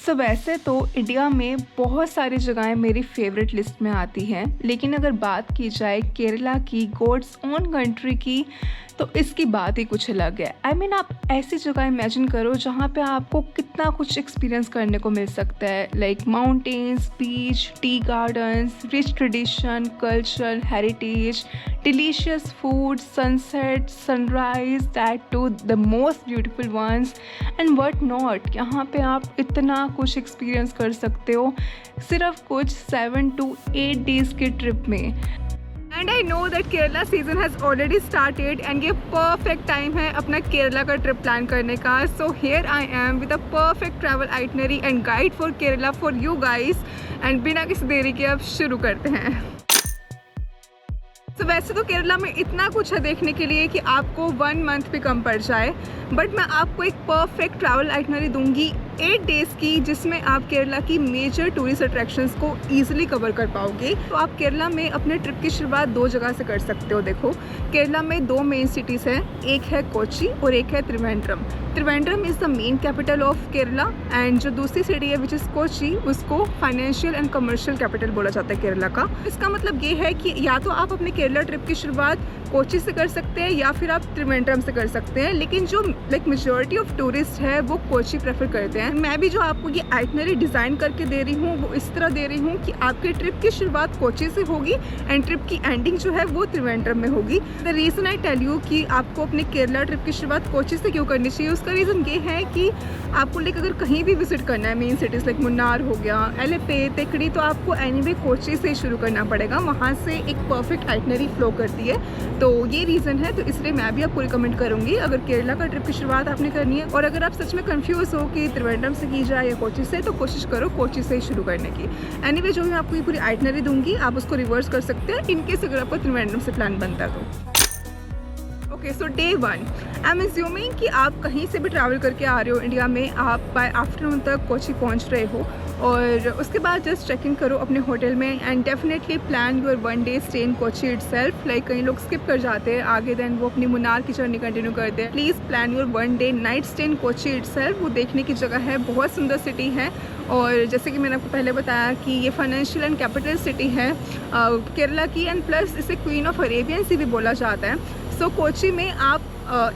सो वैसे तो इंडिया में बहुत सारी जगहें मेरी फेवरेट लिस्ट में आती हैं, लेकिन अगर बात की जाए केरला की, गॉड्स ओन कंट्री की, तो इसकी बात ही कुछ अलग है। आप ऐसी जगह इमेजिन करो जहाँ पे आपको कितना कुछ एक्सपीरियंस करने को मिल सकता है, like mountains, beach, tea gardens, rich tradition, culture, heritage, delicious food, sunset, sunrise, that too the most beautiful ones and what not. यहाँ पे आप इतना कुछ एक्सपीरियंस कर सकते हो सिर्फ कुछ 7 to 8 डेज़ के ट्रिप में। And I know that Kerala season has already started and ये परफेक्ट टाइम है अपना केरला का ट्रिप प्लान करने का। So here I am with a perfect travel itinerary and guide for Kerala for you guys. And बिना किसी देरी के अब शुरू करते हैं। तो वैसे तो केरला में इतना कुछ है देखने के लिए कि आपको 1 मंथ भी कम पड़ जाए, बट मैं आपको एक परफेक्ट ट्रैवल आइटनरी दूंगी 8 डेज़ की, जिसमें आप केरला की मेजर टूरिस्ट अट्रैक्शंस को ईजिली कवर कर पाओगे। तो आप केरला में अपने ट्रिप की शुरुआत 2 जगह से कर सकते हो। देखो, केरला में 2 मेन सिटीज़ हैं, एक है कोची और एक है Trivandrum. Trivandrum is the main capital of Kerala and जो दूसरी सिटी है विच इज़ कोची, उसको फाइनेंशियल एंड कमर्शियल कैपिटल बोला जाता है केरला का। इसका मतलब ये है कि या तो आप अपने केरला ट्रिप की शुरुआत कोची से कर सकते हैं या फिर आप त्रिवेंद्रम से कर सकते हैं, लेकिन जो मेजॉरिटी ऑफ टूरिस्ट है वो कोची प्रेफर करते हैं। मैं भी जो आपको ये आइटनरी डिज़ाइन करके दे रही हूँ वो इस तरह दे रही हूँ कि आपके ट्रिप की शुरुआत कोची से होगी एंड ट्रिप की एंडिंग जो है वो त्रिवेंद्रम में होगी। The reason I tell you कि आपको अपने केरला ट्रिप की शुरुआत कोची से क्यों करनी चाहिए, उसका रीज़न ये है कि आपको अगर कहीं भी विजिट करना है मेन सिटीज़ लाइक मुन्नार हो गया, एलेपे, तेकड़ी, तो आपको एनीवे कोची से ही शुरू करना पड़ेगा। वहाँ से एक परफेक्ट आइटनरी फ्लो करती है, तो ये रीज़न है। तो इसलिए मैं भी आपको रिकमेंड करूँगी अगर केरला का ट्रिप की शुरुआत आपने करनी है और अगर आप सच में कंफ्यूज हो कि त्रिवेंद्रम से की जाए या कोची से, तो कोशिश करो कोची से ही शुरू करने की। एनीवे जो मैं आपको ये पूरी आइटनरी दूंगी आप उसको रिवर्स कर सकते हैं इनकेस अगर आपको त्रिवेंद्रम से प्लान बनता है तो। Okay, so day 1, I am assuming कि आप कहीं से भी ट्रैवल करके आ रहे हो इंडिया में, आप बाय आफ्टरनून तक कोची पहुंच रहे हो और उसके बाद जस्ट चेक इन करो अपने होटल में and definitely plan your 1 day stay in Kochi itself. Like कई लोग स्किप कर जाते हैं आगे, देन वो अपनी मुन्नार की जर्नी कंटिन्यू करते हैं। Please plan your 1 day night stay in Kochi itself. वो देखने की जगह है, बहुत सुंदर सिटी है और जैसे कि मैंने आपको पहले बताया कि ये फाइनेंशियल एंड कैपिटल सिटी है केरला की एंड प्लस इसे क्वीन ऑफ अरेबियन सी भी बोला जाता है। सो कोची में आप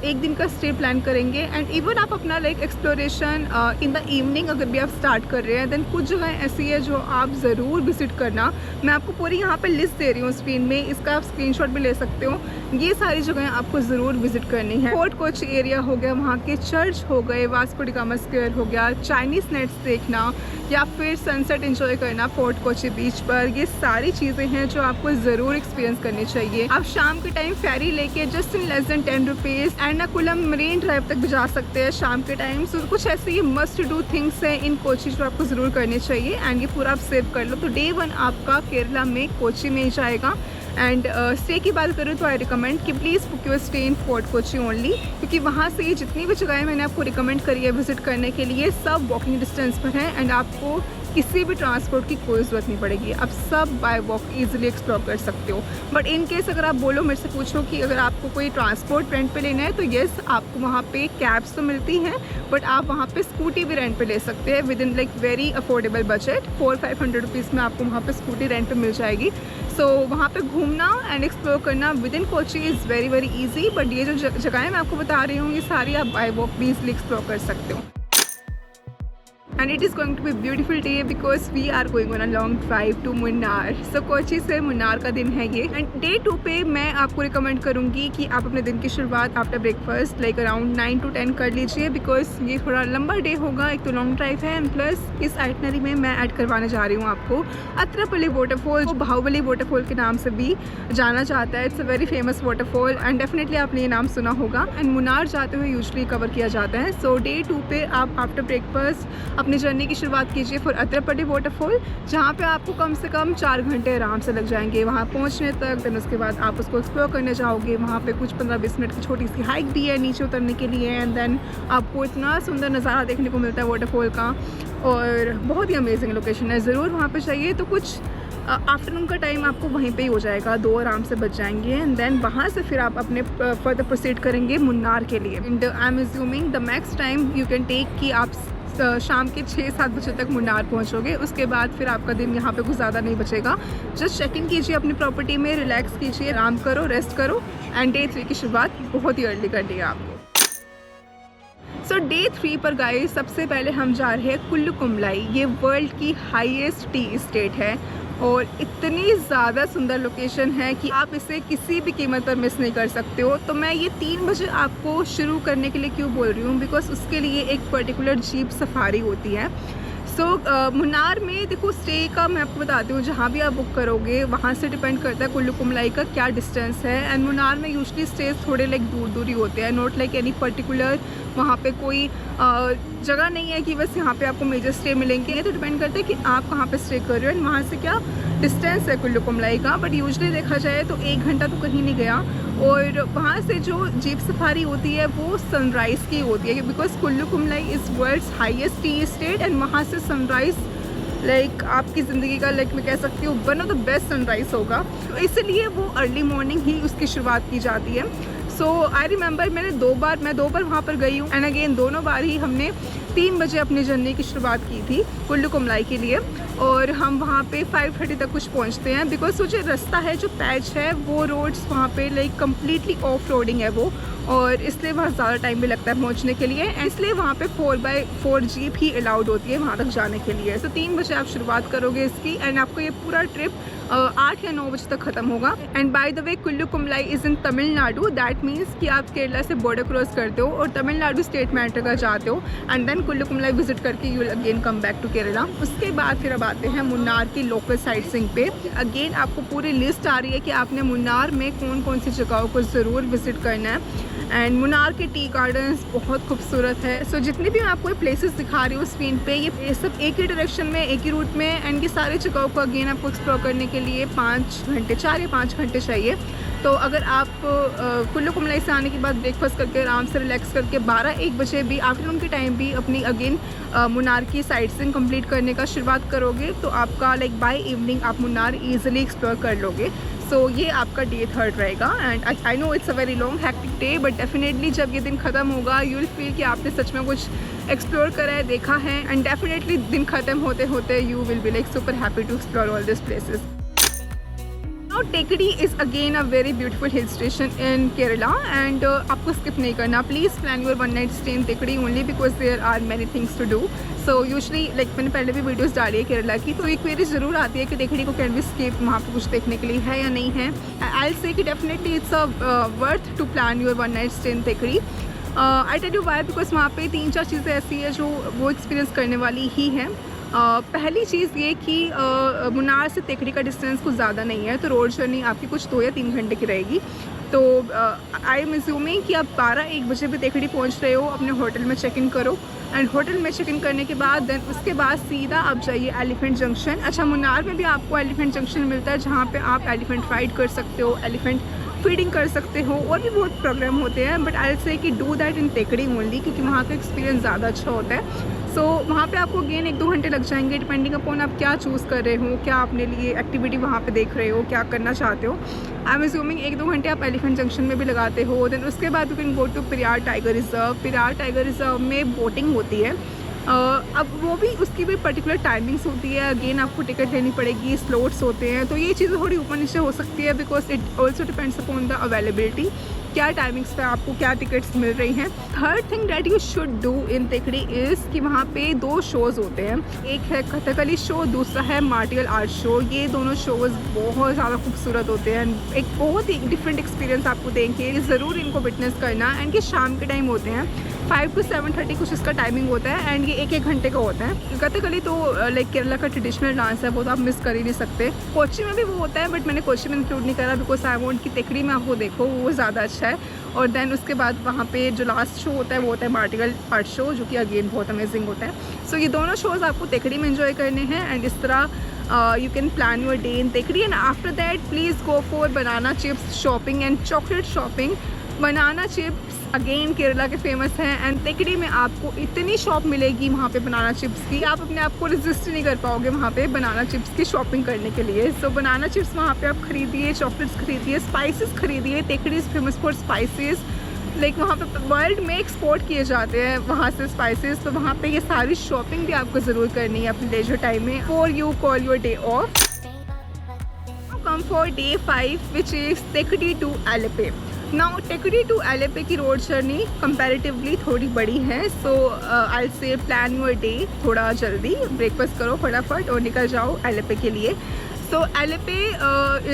1 दिन का स्टे प्लान करेंगे एंड इवन आप अपना एक्सप्लोरेशन इन द इवनिंग अगर भी आप स्टार्ट कर रहे हैं, देन कुछ जगह ऐसी है जो आप ज़रूर विज़िट करना। मैं आपको पूरी यहाँ पे लिस्ट दे रही हूँ स्क्रीन में, इसका आप स्क्रीनशॉट भी ले सकते हो। ये सारी जगहें आपको ज़रूर विज़िट करनी है। फोर्ट कोची एरिया हो गया, वहाँ के चर्च हो गए, वास्को डी गामा स्क्वायर हो गया, चाइनीज़ नेट्स देखना या फिर सनसेट एंजॉय करना फोर्ट कोची बीच पर, ये सारी चीज़ें हैं जो आपको ज़रूर एक्सपीरियंस करनी चाहिए। आप शाम के टाइम फेरी लेके just in less than 10 rupees Ernakulam marine drive तक भी जा सकते हैं शाम के टाइम। सो कुछ ऐसे ये मस्ट डू थिंग्स हैं इन कोची जो आपको ज़रूर करनी चाहिए एंड ये पूरा आप सेव कर लो। तो डे 1 आपका केरला में कोची में ही जाएगा। एंड स्टे की बात करूँ तो आई रिकमेंड कि please book your stay in fort Kochi only, क्योंकि वहाँ से ये जितनी भी जगहें मैंने आपको रिकमेंड करी है विजिट करने के लिए सब वॉकिंग डिस्टेंस पर हैं एंड आपको किसी भी ट्रांसपोर्ट की कोई ज़रूरत नहीं पड़ेगी। आप सब बाय वॉक ईजिली एक्सप्लोर कर सकते हो। बट इन केस अगर आप बोलो मेरे से पूछो कि अगर आपको कोई ट्रांसपोर्ट रेंट पे लेना है तो येस, आपको वहाँ पे कैब्स तो मिलती हैं, बट आप वहाँ पे स्कूटी भी रेंट पे ले सकते हैं with in very affordable budget. 400-500 rupees में आपको वहाँ पे स्कूटी रेंट पे मिल जाएगी। सो वहाँ पे घूमना एंड एक्सप्लोर करना with in Kochi is very very easy. But ये जो जगहें मैं आपको बता रही हूँ ये सारी आप बाय वॉक भी ईजिली एक्सप्लोर कर सकते हो। And it is going to be a beautiful day because we are going on a long drive to Munnar. So Kochi से मुन्नार का दिन है ये एंड डे 2 पे मैं आपको रिकमेंड करूँगी कि आप अपने दिन की शुरुआत आफ्टर ब्रेकफास्ट अराउंड 9 to 10 कर लीजिए, बिकॉज ये थोड़ा लंबा डे होगा। एक तो लॉन्ग ड्राइव है एंड प्लस इस आइटनरी में मैं ऐड करवाने जा रही हूँ आपको अत्रपल्ली वाटरफॉल, जो बाहुबली वाटरफॉल के नाम से भी जाना जाता है। It's a very famous waterfall and definitely आपने ये नाम सुना होगा एंड मुन्नार जाते हुए यूजली कवर किया जाता है। सो डे 2 पे आप आफ्टर ब्रेकफास्ट अपनी जर्नी की शुरुआत कीजिए फॉर अत्रपल्ली वाटरफॉल, जहाँ पे आपको कम से कम 4 घंटे आराम से लग जाएंगे वहाँ पहुँचने तक। देन उसके बाद आप उसको एक्सप्लोर करने जाओगे, वहाँ पे कुछ 15-20 मिनट की छोटी सी हाइक भी है नीचे उतरने के लिए एंड देन आपको इतना सुंदर नज़ारा देखने को मिलता है वाटरफॉल का और बहुत ही अमेजिंग लोकेशन है। ज़रूर वहाँ पे चाहिए तो कुछ आफ्टरनून का टाइम आपको वहीं पे ही हो जाएगा, 2 आराम से बच जाएंगे एंड देन वहाँ से फिर आप अपने फर्दर प्रोसीड करेंगे मुन्नार के लिए। And I am assuming the max time you can take कि आप शाम के 6-7 बजे तक मुन्नार पहुंचोगे। उसके बाद फिर आपका दिन यहाँ पे कुछ ज़्यादा नहीं बचेगा। जस्ट चेक इन कीजिए अपनी प्रॉपर्टी में, रिलैक्स कीजिए, आराम करो, रेस्ट करो एंड डे 3 की शुरुआत बहुत ही अर्ली करनी है आपको। सो डे 3 पर गाइस सबसे पहले हम जा रहे हैं कुल्लू कुमलाई। ये वर्ल्ड की हाईएस्ट टी एस्टेट है और इतनी ज़्यादा सुंदर लोकेशन है कि आप इसे किसी भी कीमत पर मिस नहीं कर सकते हो। तो मैं ये 3 बजे आपको शुरू करने के लिए क्यों बोल रही हूँ, बिकॉज उसके लिए एक पर्टिकुलर जीप सफारी होती है। सो मुन्नार में देखो स्टे का मैं आपको बताती हूँ, जहाँ भी आप बुक करोगे वहाँ से डिपेंड करता है कुल्लू कुमलाई का क्या डिस्टेंस है। एंड मुन्नार में यूजली स्टेज थोड़े लाइक दूर ही होते हैं, नॉट लाइक एनी पर्टिकुलर वहाँ पे कोई जगह नहीं है कि बस यहाँ पे आपको मेजर स्टे मिलेंगे। तो डिपेंड करता है कि आप कहाँ पे स्टे कर रहे हो एंड वहाँ से क्या डिस्टेंस है कुल्लू कुमलाई का। बट यूजली देखा जाए तो 1 घंटा तो कहीं नहीं गया। और वहाँ से जो जीप सफारी होती है वो सनराइज़ की होती है, because Kolukku Malai is world's highest tea estate and वहाँ से सनराइज़ लाइक आपकी ज़िंदगी का लाइक मैं कह सकती हूँ one of the best sunrise होगा। तो इसलिए वो अर्ली मॉर्निंग ही उसकी शुरुआत की जाती है। सो आई रिमेंबर मैं 2 बार वहाँ पर गई हूँ एंड अगेन दोनों बार ही हमने 3 बजे अपनी जर्नी की शुरुआत की थी कुल्लू कुमलाई के लिए और हम वहाँ पे 5:30 तक कुछ पहुँचते हैं। बिकॉज वो जो रास्ता है, जो पैच है, वो रोड्स वहाँ पे लाइक कम्प्लीटली ऑफ रोडिंग है वो, और इसलिए वहाँ ज़्यादा टाइम भी लगता है पहुँचने के लिए। इसलिए वहाँ पे 4x4 जीप ही अलाउड होती है वहाँ तक जाने के लिए। तो 3 बजे आप शुरुआत करोगे इसकी एंड आपको ये पूरा ट्रिप 8 या 9 बजे तक ख़त्म होगा। And by the way Kolukku Malai is in Tamil Nadu, that means कि आप केरला से बॉर्डर क्रॉस करते हो और तमिलनाडु स्टेट में एंटर कर जाते हो and then Kolukkumalai visit करके you will again come back to Kerala. उसके बाद फिर अब आते हैं मुन्नार की लोकल साइट सीइंग पे। अगेन आपको पूरी लिस्ट आ रही है कि आपने मुन्नार में कौन कौन सी जगहों को ज़रूर विजिट करना है। एंड मुन्नार के टी गार्डन्स बहुत खूबसूरत है। सो जितनी भी मैं आपको प्लेसेस दिखा रही हूँ स्क्रीन पे, ये सब एक ही डायरेक्शन में, एक ही रूट में, एंड ये सारे जगहों को अगेन आपको एक्सप्लोर करने के लिए 4 या 5 घंटे चाहिए। तो अगर आप कुल्लू कुमलाई से आने के बाद ब्रेकफास्ट करके आराम से रिलैक्स करके 12-1 बजे भी आफ्टरनून के टाइम भी अपनी अगेन मुन्नार की साइट सीइंग कंप्लीट करने का शुरुआत करोगे तो आपका लाइक बाय इवनिंग आप मुन्नार ईजिली एक्सप्लोर कर लोगे। सो ये आपका डे 3 रहेगा and I know it's a very long hectic day, but definitely जब ये दिन ख़त्म होगा यू विल फील कि आपने सच में कुछ एक्सप्लोर करा है, देखा है, एंड डेफिनेटली दिन ख़त्म होते होते you will be like super happy to explore all this places. Now Tekadi is again a very beautiful hill station in Kerala and आपको skip नहीं करना। Please plan your one night stay in Tekadi only because there are many things to do. So usually like मैंने पहले भी videos डाली है केरला की, तो एक क्वेरी ज़रूर आती है कि Tekadi को कैन वी स्किप, वहाँ पे कुछ देखने के लिए है या नहीं है। I'll say कि definitely it's a worth to plan your one night stay in Tekadi. I tell you why, because वहाँ पे 3-4 चीज़ें ऐसी है जो वो एक्सपीरियंस करने वाली ही हैं। पहली चीज़ ये कि मुन्नार से तेकड़ी का डिस्टेंस कुछ ज़्यादा नहीं है, तो रोड जर्नी आपकी कुछ 2 या 3 घंटे की रहेगी। तो आई एम अज्यूमिंग कि आप 12-1 बजे भी तेकड़ी पहुंच रहे हो, अपने होटल में चेक इन करो एंड होटल में चेक इन करने के बाद देन उसके बाद सीधा आप जाइए एलिफेंट जंक्शन। अच्छा, मुन्नार में भी आपको एलिफेंट जंक्शन मिलता है जहाँ पे आप एलिफेंट राइड कर सकते हो, एलिफेंट फीडिंग कर सकते हो, और भी बहुत प्रोग्राम होते हैं, बट आई विल से कि डू दैट इन तेकड़ी ओनली, क्योंकि वहाँ का एक्सपीरियंस ज़्यादा अच्छा होता है। सो वहाँ पे आपको अगेन 1-2 घंटे लग जाएंगे डिपेंडिंग अपॉन आप क्या चूज़ कर रहे हो, क्या अपने लिए एक्टिविटी वहाँ पे देख रहे हो, क्या करना चाहते हो। आई एम अज्यूमिंग 1-2 घंटे आप एलिफेंट जंक्शन में भी लगाते हो। देन उसके बाद you can go to Periyar tiger reserve. Periyar tiger reserve में बोटिंग होती है। अब वो भी उसकी भी पर्टिकुलर टाइमिंग्स होती है, अगेन आपको टिकट लेनी पड़ेगी, स्लॉट्स होते हैं, तो ये चीज़ें थोड़ी ऊपर नीचे हो सकती है because it also depends upon the availability, क्या टाइमिंग्स पे आपको क्या टिकट्स मिल रही हैं। Third thing that you should do in Thekkady is कि वहाँ पे 2 शोज़ होते हैं, एक है कथकली शो, दूसरा है मार्टियल आर्ट शो। ये दोनों शोज़ बहुत ज़्यादा खूबसूरत होते हैं, एक बहुत ही डिफरेंट एक्सपीरियंस आपको देंगे, ज़रूर इनको विटनेस करना। एंड ये शाम के टाइम होते हैं, 5 to 7:30 कुछ इसका टाइमिंग होता है एंड ये 1-1 घंटे का होता है। कथकली तो लाइक केरला का ट्रेडिशनल डांस है, वो तो आप मिस कर ही नहीं सकते। कोची में भी वो होता है बट मैंने कोची में इंक्लूड नहीं करा बिकॉज आई वांट कि तेकड़ी में आप वो देखो, वो ज़्यादा अच्छा है। और देन उसके बाद वहाँ पे जो लास्ट शो होता है वो होता है मार्टियल आर्ट शो, जो कि अगेन बहुत अमेजिंग होता है। सो ये दोनों शोज़ आपको तेकड़ी में एंजॉय करने हैं एंड इस तरह you can plan your day in Thekkady. And after that please go for banana chips shopping and chocolate shopping. Banana chips again Kerala के फेमस हैं एंड तेकड़ी में आपको इतनी शॉप मिलेगी वहाँ पे बनाना चिप्स की, आप अपने आप को रेजिस्ट नहीं कर पाओगे वहाँ पे बनाना चिप्स की शॉपिंग करने के लिए। सो बनाना चिप्स वहाँ पे आप खरीदिए, चॉकलेट्स खरीदिए, स्पाइसेस खरीदिए। Thekkady is famous for spices, like वहाँ पे वर्ल्ड में एक्सपोर्ट किए जाते हैं वहाँ से स्पाइसेस, तो वहाँ पे ये सारी शॉपिंग भी आपको ज़रूर करनी है अपने लेजर टाइम में for you call your day of. Come for day 5 which is टेकडी टू एलेपे। नाउ टेकडी टू एलेपे की रोड जर्नी कंपैरेटिवली थोड़ी बड़ी है, सो आई से प्लान योर डे थोड़ा जल्दी, ब्रेकफास्ट करो फटाफट और निकल जाओ एलेपे के लिए। So Alleppey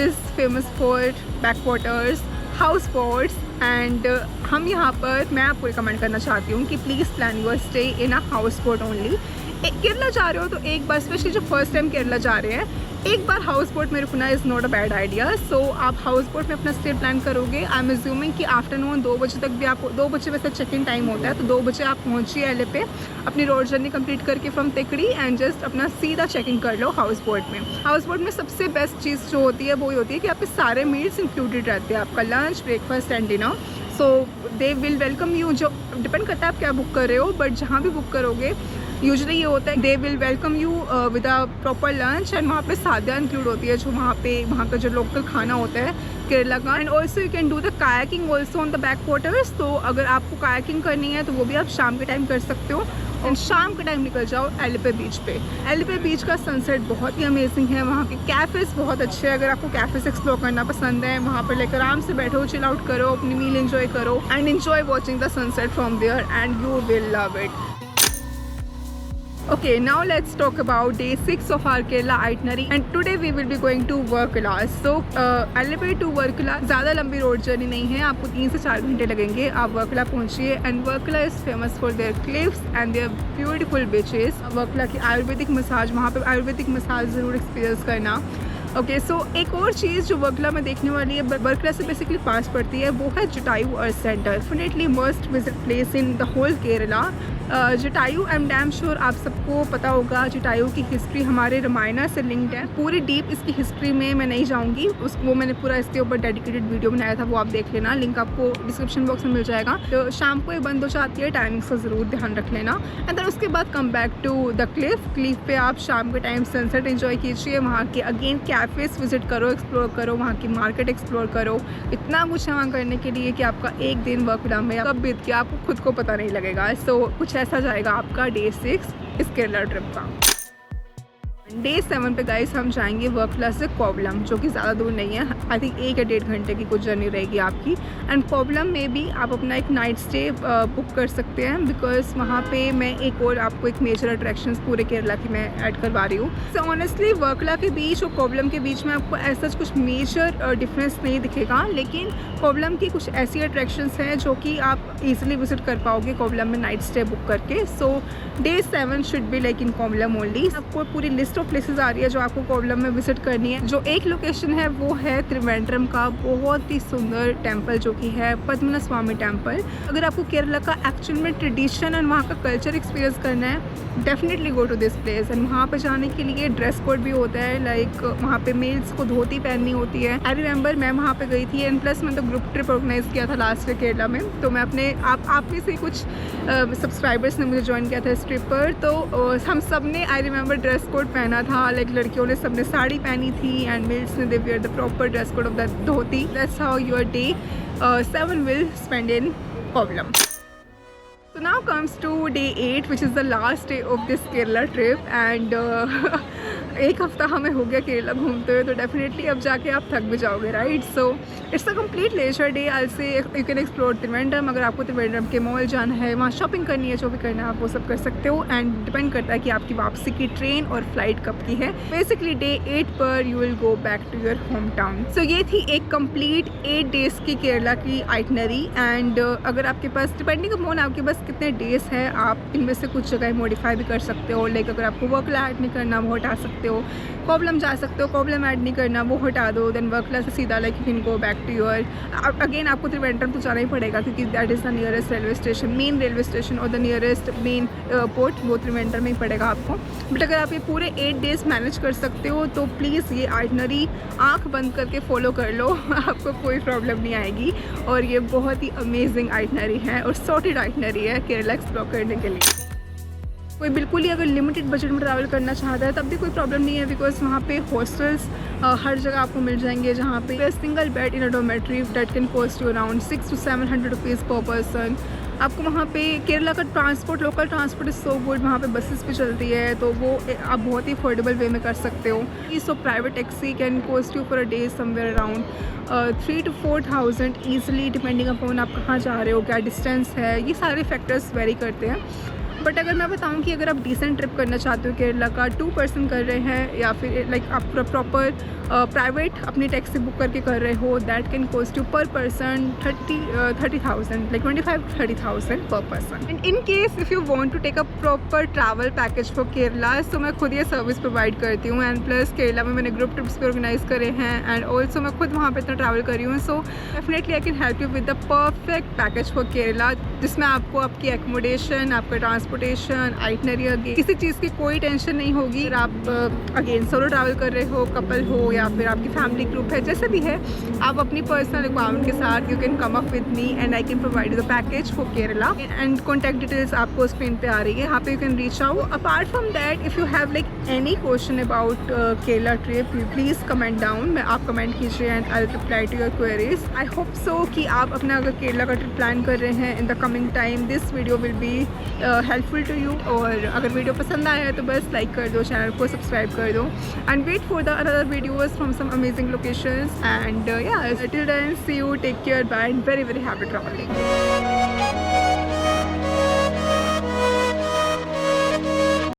is famous for back waters, house boats and हम यहाँ पर मैं आपको रिकमेंड करना चाहती हूँ कि please plan your stay in a house boat only. Kerala जा रहे हो तो एक बार, स्पेशली जो फर्स्ट टाइम केरला जा रहे हैं, एक बार हाउस बोट में रुकना is not a bad idea. So आप हाउस बोट में अपना स्टे प्लान करोगे। आई एम एज्यूमिंग कि आफ्टरनून 2 बजे तक भी आप 2 बजे वैसे चेक इन टाइम होता है, तो 2 बजे आप पहुँचिए एलेपे अपनी रोड जर्नी कंप्लीट करके फ्रॉम टेकडी एंड जस्ट अपना सीधा चेक इन कर लो हाउस बोट में। हाउस बोट में सबसे बेस्ट चीज़ जो होती है वो ही होती है कि आपके सारे मील्स इंक्लूडेड रहते हैं, आपका lunch, breakfast and dinner. So they will welcome you, जो डिपेंड करता है आप क्या बुक कर रहे हो, बट जहाँ भी बुक करोगे यूजुअली ये होता है they will welcome you with a proper lunch and वहाँ पे सादिया इंक्लूड होती है, जो वहाँ का जो लोकल खाना होता है केरला का। And also you can do the kayaking also on the back waters. तो अगर आपको कायाकिंग करनी है तो वो भी आप शाम के टाइम कर सकते हो एंड शाम के टाइम निकल जाओ एलेपे बीच पे। एलेपे बीच का सनसेट बहुत ही अमेजिंग है, वहाँ के कैफ़ेज़ बहुत अच्छे हैं। अगर आपको कैफ़ेज़ एक्सप्लोर करना पसंद है, वहाँ पर लेकर आराम से बैठो, चिल आउट करो, अपनी मील एंजॉय करो and enjoy watching the sunset from there and you will love it. Okay, now let's talk about day 6 of our Kerala itinerary and today we will be going to Varkala. So Alleppey to Varkala ज़्यादा लंबी road journey नहीं है, आपको 3 से 4 घंटे लगेंगे। आप वर्कला पहुँचिए and Varkala is famous for their cliffs and their beautiful beaches. Varkala की आयुर्वेदिक मसाज, वहाँ पे आयुर्वेदिक मसाज ज़रूर एक्सपीरियंस करना। ओके, सो एक और चीज़ जो वर्कला में देखने वाली है, वर्कला से बेसिकली पास पड़ती है, वो है Jatayu earth centre. Definitely must visit place in the whole Kerala. Jatayu I am damn sure आप सबको पता होगा, जटायु की हिस्ट्री हमारे रामायण से लिंक्ड है। पूरी डीप इसकी हिस्ट्री में मैं नहीं जाऊँगी, वो मैंने पूरा इसके ऊपर डेडिकेटेड वीडियो बनाया था, वो आप देख लेना, लिंक आपको डिस्क्रिप्शन बॉक्स में मिल जाएगा। तो शाम को ये बंद हो जाती है, टाइमिंग्स का ज़रूर ध्यान रख लेना। एंड देन उसके बाद come back to the cliff पे आप शाम के टाइम सनसेट एंजॉय कीजिए, वहाँ के अगेन कैफ़ेज़ विजिट करो, एक्सप्लोर करो, वहाँ की मार्केट एक्सप्लोर करो। इतना कुछ है वहाँ करने के लिए कि आपका एक दिन वर्कला में कब बीत गया आपको खुद को पता नहीं लगेगा। सो कुछ ऐसा जाएगा आपका डे 6 इस केरला ट्रिप का। डे 7 पे गाइस हम जाएंगे वर्कला से कोवलम, जो कि ज़्यादा दूर नहीं है, आई थिंक 1 या 1.5 घंटे की कुछ जर्नी रहेगी आपकी। एंड कोवलम में भी आप अपना एक नाइट स्टे बुक कर सकते हैं, बिकॉज वहाँ पे मैं एक और आपको एक मेजर अट्रैक्शंस पूरे केरला की मैं ऐड करवा रही हूँ। सो ऑनेस्टली वर्कला के बीच और कोवलम के बीच में आपको ऐसा कुछ मेजर डिफरेंस नहीं दिखेगा, लेकिन कोवलम की कुछ ऐसी अट्रैक्शंस हैं जो कि आप ईजिली विजिट कर पाओगे कोवलम में नाइट स्टे बुक करके। So day 7 should be like in Kovalam only. आपको पूरी लिस्ट ऑफ प्लेसेस आ रही है जो आपको कोवलम में विजिट करनी है। जो एक लोकेशन है वो है त्रिवेंद्रम का बहुत ही सुंदर टेम्पल, जो कि है पद्मनाभ स्वामी टेम्पल। अगर आपको केरला का एक्चुअल में ट्रेडिशन एंड वहाँ का कल्चर एक्सपीरियंस करना है, definitely go to this place. And वहाँ पर जाने के लिए ड्रेस कोड भी होता है, लाइक वहाँ पे मेल्स को धोती पहननी होती है। आई रिमेंबर मैं वहाँ पे गई थी एंड प्लस मैंने तो ग्रुप ट्रिप ऑर्गेनाइज किया था लास्ट ईयर केरला में, तो मैं अपने आप में से कुछ सब्सक्राइबर्स ने मुझे ज्वाइन किया था इस ट्रिप पर। तो हम सब ने आई रिमेंबर ड्रेस कोड पहना था, लाइक लड़कियों ने सबने साड़ी पहनी थी एंड मेल्स ने they wear the proper dress code of the dhoti. That's how your day 7 will spend in Kovalam. So now comes to day 8, which is the last day of this Kerala trip and एक हफ्ता हमें हो गया केरला घूमते हुए, तो definitely अब जाके आप थक भी जाओगे, right. So it's a complete leisure day. I say you can explore Trivandrum. अगर आपको त्रिवेंद्रम के मॉल जाना है, वहाँ शॉपिंग करनी है, जो भी करना है आप वो सब कर सकते हो एंड डिपेंड करता है कि आपकी वापसी की ट्रेन और फ्लाइट कब की है। बेसिकली डे 8 पर you will go back to your home town. So ये थी एक कंप्लीट 8 डेज़ की केरला की आइटनरी एंड अगर आपके पास डिपेंडिंग अपॉन आपके पास कितने डेज़ है, आप इनमें से कुछ जगह मॉडिफाई भी कर सकते हो। लाइक अगर आपको वर्कला ऐड नहीं करना वो हटा सकते हो, कोवलम जा सकते हो, कोवलम ऐड नहीं करना वो हटा दो, देन वर्कला से सीधा like you can go back to your. Again आपको त्रिवेंद्रम तो जाना ही पड़ेगा क्योंकि that is the nearest railway station, main railway station और द नियरेस्ट मेन एयरपोर्ट वो त्रिवेंद्रम में ही पड़ेगा आपको। बट अगर आप ये पूरे 8 डेज़ मैनेज कर सकते हो तो प्लीज़ ये आइटनरी आँख बंद करके फॉलो कर लो आपको कोई प्रॉब्लम नहीं आएगी। और ये बहुत ही अमेजिंग आइटनरी है और सॉर्टेड आइटनरी है केरला एक्सप्लोर करने के लिए। कोई बिल्कुल ही अगर लिमिटेड बजट में ट्रैवल करना चाहता है तब भी कोई प्रॉब्लम नहीं है, बिकॉज वहाँ पे हॉस्टल्स हर जगह आपको मिल जाएंगे, जहाँ पे single bed in a dormitory that can cost you around 600 to 700 rupees पर पर्सन। आपको वहाँ पे केरला का transport, local transport is so good, वहाँ पे बसेस भी चलती है, तो वो आप बहुत ही अफोर्डेबल वे में कर सकते हो। So private taxi can cost you for a day somewhere around 3,000 to 4,000 easily, depending upon आप कहाँ जा रहे हो, क्या डिस्टेंस है, ये सारे फैक्टर्स वेरी करते हैं। बट अगर मैं बताऊं कि अगर आप डिसेंट ट्रिप करना चाहते हो केरला का, 2 पर्सन कर रहे हैं या फिर लाइक आप प्रॉपर प्राइवेट अपनी टैक्सी बुक करके कर रहे हो, that can cost you per person 30,000 like 25,000 to 30,000 per person. And in case if you want to take a proper travel package for Kerala, so मैं खुद ये सर्विस प्रोवाइड करती हूँ। एंड प्लस केरला में मैंने ग्रुप ट्रिप्स भी ऑर्गेनाइज करे हैं एंड ऑल्सो मैं खुद वहाँ पर इतना ट्रैवल करी हूँ, so definitely I can help you with the perfect package for Kerala, जिसमें आपको आपकी एकोमोडेशन, आपका ट्रांसपोर्टेशन, आइटनरी, अगेन किसी चीज़ की कोई टेंशन नहीं होगी। अगर आप अगेन सोलो ट्रैवल कर रहे हो, कपल हो या फिर आपकी फैमिली ग्रुप है, जैसे भी है, आप अपनी पर्सनल रिक्वायरमेंट के साथ you can come up with me and I can provide the package for Kerala. And contact details आपको स्क्रीन पे आ रही है, यहाँ पे you can reach out. Apart from that, if you have like any question about Kerala trip, please comment down, मैं आप comment कीजिए and I will reply to your queries. I hope so कि आप अपना अगर केरला का ट्रिप प्लान कर रहे हैं in the coming time, this video will be helpful to you. और अगर वीडियो पसंद आया है तो बस लाइक कर दो, चैनल को सब्सक्राइब कर दो and wait for the other videos from some amazing locations. And yeah, till then, see you, take care, bye, and very happy traveling.